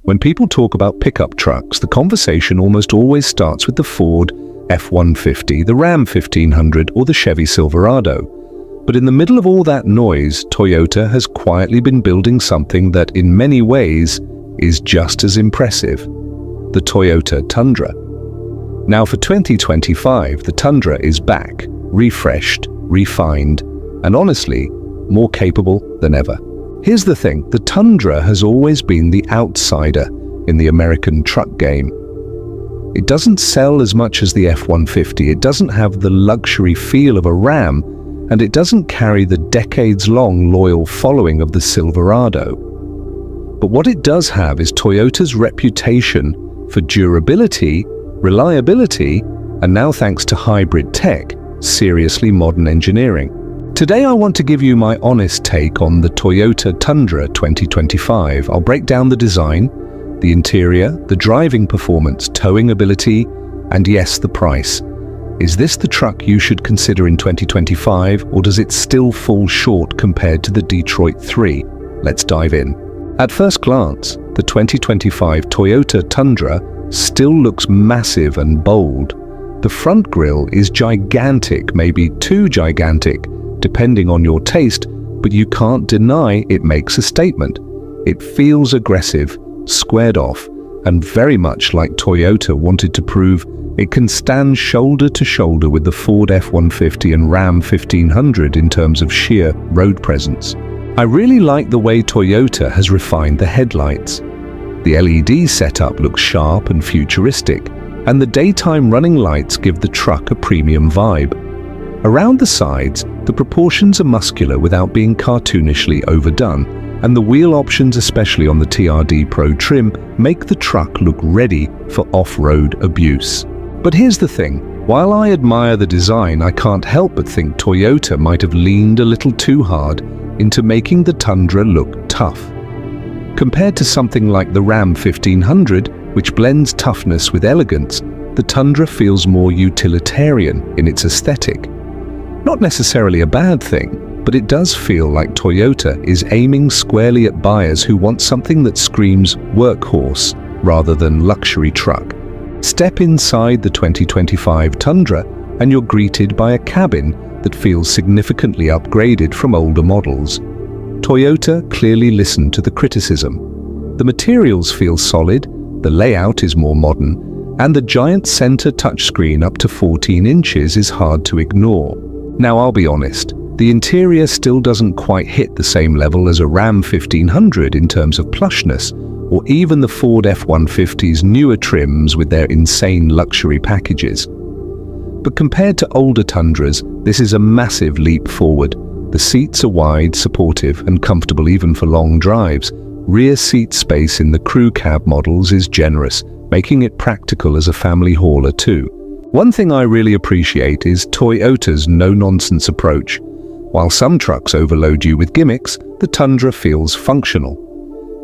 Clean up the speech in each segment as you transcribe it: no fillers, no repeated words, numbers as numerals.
When people talk about pickup trucks, the conversation almost always starts with the Ford F-150, the Ram 1500, or the Chevy Silverado. But in the middle of all that noise, Toyota has quietly been building something that, in many ways, is just as impressive: the Toyota Tundra. Now, for 2025, the Tundra is back, refreshed, refined, and honestly, more capable than ever. Here's the thing: the Tundra has always been the outsider in the American truck game. It doesn't sell as much as the F-150, it doesn't have the luxury feel of a Ram, and it doesn't carry the decades-long loyal following of the Silverado. But what it does have is Toyota's reputation for durability, reliability, and now, thanks to hybrid tech, seriously modern engineering. Today I want to give you my honest take on the Toyota Tundra 2025. I'll break down the design, the interior, the driving performance, towing ability, and yes, the price. Is this the truck you should consider in 2025, or does it still fall short compared to the Detroit 3? Let's dive in. At first glance, the 2025 Toyota Tundra still looks massive and bold. The front grille is gigantic, maybe too gigantic, depending on your taste, but you can't deny it makes a statement. It feels aggressive, squared off, and very much like Toyota wanted to prove it can stand shoulder to shoulder with the Ford F-150 and Ram 1500 in terms of sheer road presence. I really like the way Toyota has refined the headlights. The LED setup looks sharp and futuristic, and the daytime running lights give the truck a premium vibe. Around the sides, the proportions are muscular without being cartoonishly overdone, and the wheel options, especially on the TRD Pro trim, make the truck look ready for off-road abuse. But here's the thing: while I admire the design, I can't help but think Toyota might have leaned a little too hard into making the Tundra look tough. Compared to something like the Ram 1500, which blends toughness with elegance, the Tundra feels more utilitarian in its aesthetic. Not necessarily a bad thing, but it does feel like Toyota is aiming squarely at buyers who want something that screams workhorse rather than luxury truck. Step inside the 2025 Tundra and you're greeted by a cabin that feels significantly upgraded from older models. Toyota clearly listened to the criticism. The materials feel solid, the layout is more modern, and the giant center touchscreen up to 14 inches is hard to ignore. Now, I'll be honest, the interior still doesn't quite hit the same level as a Ram 1500 in terms of plushness, or even the Ford F-150's newer trims with their insane luxury packages. But compared to older Tundras, this is a massive leap forward. The seats are wide, supportive, and comfortable even for long drives. Rear seat space in the crew cab models is generous, making it practical as a family hauler too. One thing I really appreciate is Toyota's no-nonsense approach. While some trucks overload you with gimmicks, the Tundra feels functional.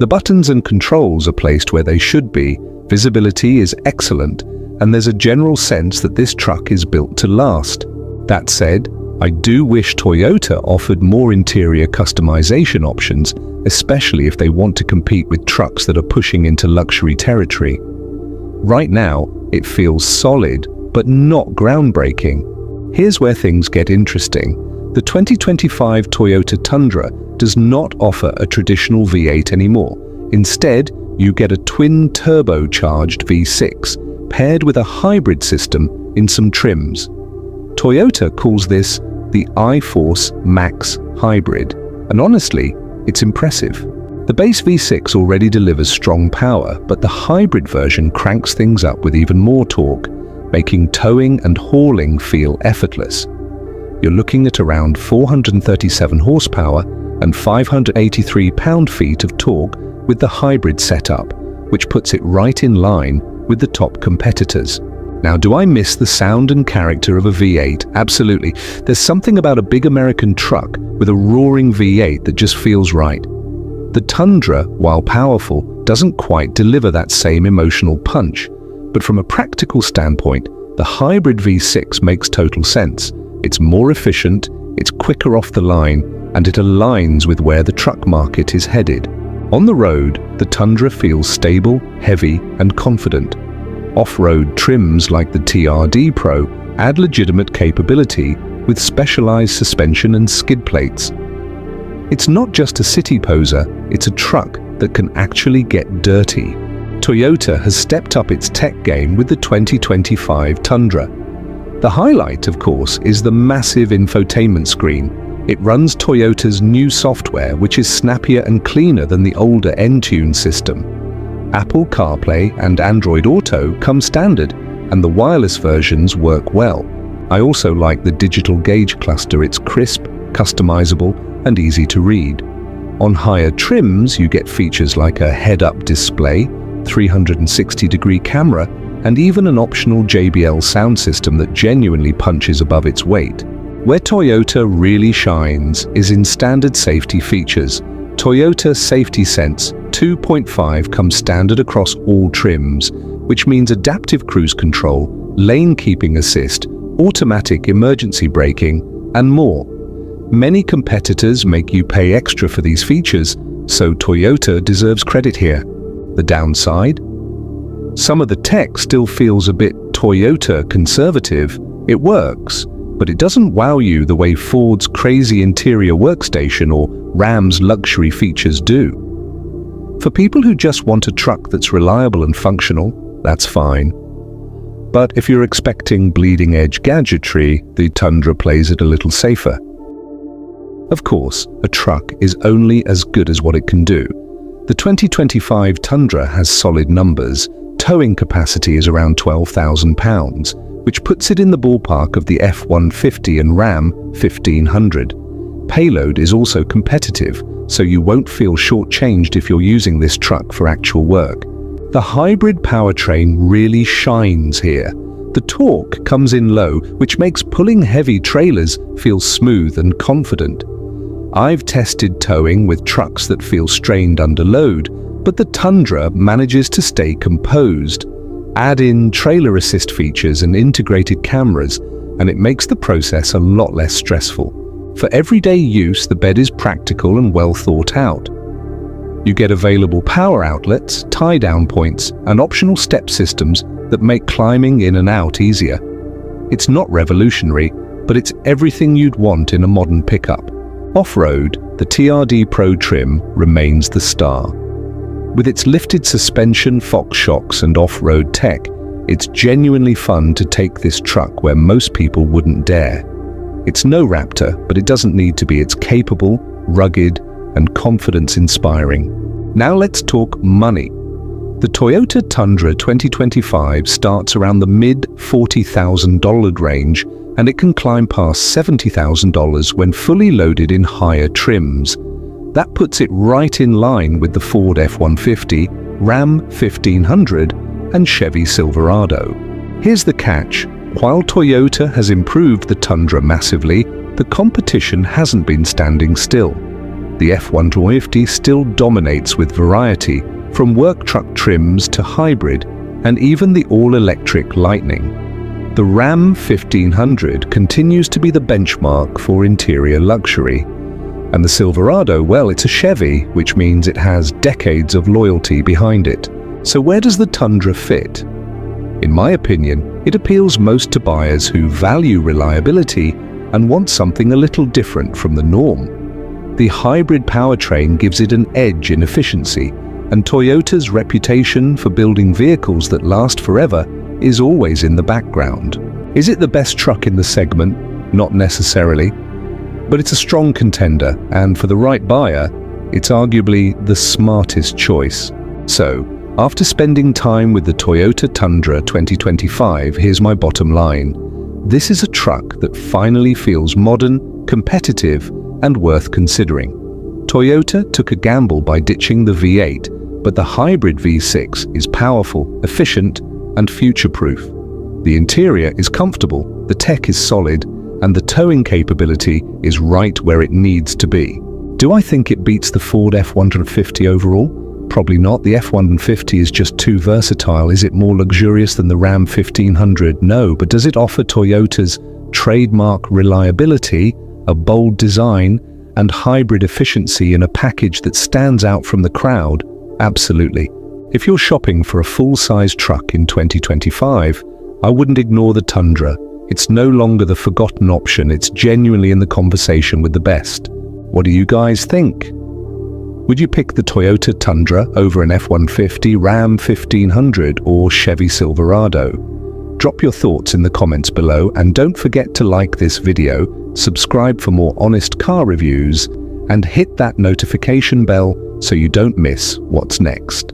The buttons and controls are placed where they should be, visibility is excellent, and there's a general sense that this truck is built to last. That said, I do wish Toyota offered more interior customization options, especially if they want to compete with trucks that are pushing into luxury territory. Right now, it feels solid, but not groundbreaking. Here's where things get interesting. The 2025 Toyota Tundra does not offer a traditional V8 anymore. Instead, you get a twin-turbocharged V6, paired with a hybrid system in some trims. Toyota calls this the iForce Max Hybrid, and honestly, it's impressive. The base V6 already delivers strong power, but the hybrid version cranks things up with even more torque, making towing and hauling feel effortless. You're looking at around 437 horsepower and 583 pound-feet of torque with the hybrid setup, which puts it right in line with the top competitors. Now, do I miss the sound and character of a V8? Absolutely. There's something about a big American truck with a roaring V8 that just feels right. The Tundra, while powerful, doesn't quite deliver that same emotional punch. But from a practical standpoint, the hybrid V6 makes total sense. It's more efficient, it's quicker off the line, and it aligns with where the truck market is headed. On the road, the Tundra feels stable, heavy, and confident. Off-road trims like the TRD Pro add legitimate capability with specialized suspension and skid plates. It's not just a city poser, it's a truck that can actually get dirty. Toyota has stepped up its tech game with the 2025 Tundra. The highlight, of course, is the massive infotainment screen. It runs Toyota's new software, which is snappier and cleaner than the older Entune system. Apple CarPlay and Android Auto come standard, and the wireless versions work well. I also like the digital gauge cluster. It's crisp, customizable, and easy to read. On higher trims, you get features like a head-up display, 360-degree camera, and even an optional JBL sound system that genuinely punches above its weight. Where Toyota really shines is in standard safety features. Toyota Safety Sense 2.5 comes standard across all trims, which means adaptive cruise control, lane keeping assist, automatic emergency braking, and more. Many competitors make you pay extra for these features, so Toyota deserves credit here. The downside? Some of the tech still feels a bit Toyota conservative. It works, but it doesn't wow you the way Ford's crazy interior workstation or Ram's luxury features do. For people who just want a truck that's reliable and functional, that's fine. But if you're expecting bleeding-edge gadgetry, the Tundra plays it a little safer. Of course, a truck is only as good as what it can do. The 2025 Tundra has solid numbers. Towing capacity is around 12,000 pounds, which puts it in the ballpark of the F-150 and Ram 1500. Payload is also competitive, so you won't feel shortchanged if you're using this truck for actual work. The hybrid powertrain really shines here. The torque comes in low, which makes pulling heavy trailers feel smooth and confident. I've tested towing with trucks that feel strained under load, but the Tundra manages to stay composed. Add in trailer assist features and integrated cameras, and it makes the process a lot less stressful. For everyday use, the bed is practical and well thought out. You get available power outlets, tie-down points, and optional step systems that make climbing in and out easier. It's not revolutionary, but it's everything you'd want in a modern pickup. Off-road, the TRD Pro trim remains the star. With its lifted suspension, Fox shocks, and off-road tech, it's genuinely fun to take this truck where most people wouldn't dare. It's no Raptor, but it doesn't need to be. It's capable, rugged, and confidence-inspiring. Now let's talk money. The Toyota Tundra 2025 starts around the mid-$40,000 range, and it can climb past $70,000 when fully loaded in higher trims. That puts it right in line with the Ford F-150, Ram 1500, and Chevy Silverado. Here's the catch. While Toyota has improved the Tundra massively, the competition hasn't been standing still. The F-150 still dominates with variety, from work truck trims to hybrid, and even the all-electric Lightning. The Ram 1500 continues to be the benchmark for interior luxury. And the Silverado, well, it's a Chevy, which means it has decades of loyalty behind it. So where does the Tundra fit? In my opinion, it appeals most to buyers who value reliability and want something a little different from the norm. The hybrid powertrain gives it an edge in efficiency, and Toyota's reputation for building vehicles that last forever is always in the background. Is it the best truck in the segment? Not necessarily. But it's a strong contender, and for the right buyer, it's arguably the smartest choice. So, after spending time with the Toyota Tundra 2025, here's my bottom line. This is a truck that finally feels modern, competitive, and worth considering. Toyota took a gamble by ditching the V8, but the hybrid V6 is powerful, efficient, and future-proof. The interior is comfortable, the tech is solid, and the towing capability is right where it needs to be. Do I think it beats the Ford F-150 overall? Probably not. The F-150 is just too versatile. Is it more luxurious than the Ram 1500? No, but does it offer Toyota's trademark reliability, a bold design, and hybrid efficiency in a package that stands out from the crowd? Absolutely. If you're shopping for a full-size truck in 2025, I wouldn't ignore the Tundra. It's no longer the forgotten option, it's genuinely in the conversation with the best. What do you guys think? Would you pick the Toyota Tundra over an F-150, Ram 1500 or Chevy Silverado? Drop your thoughts in the comments below, and don't forget to like this video, subscribe for more honest car reviews, and hit that notification bell so you don't miss what's next.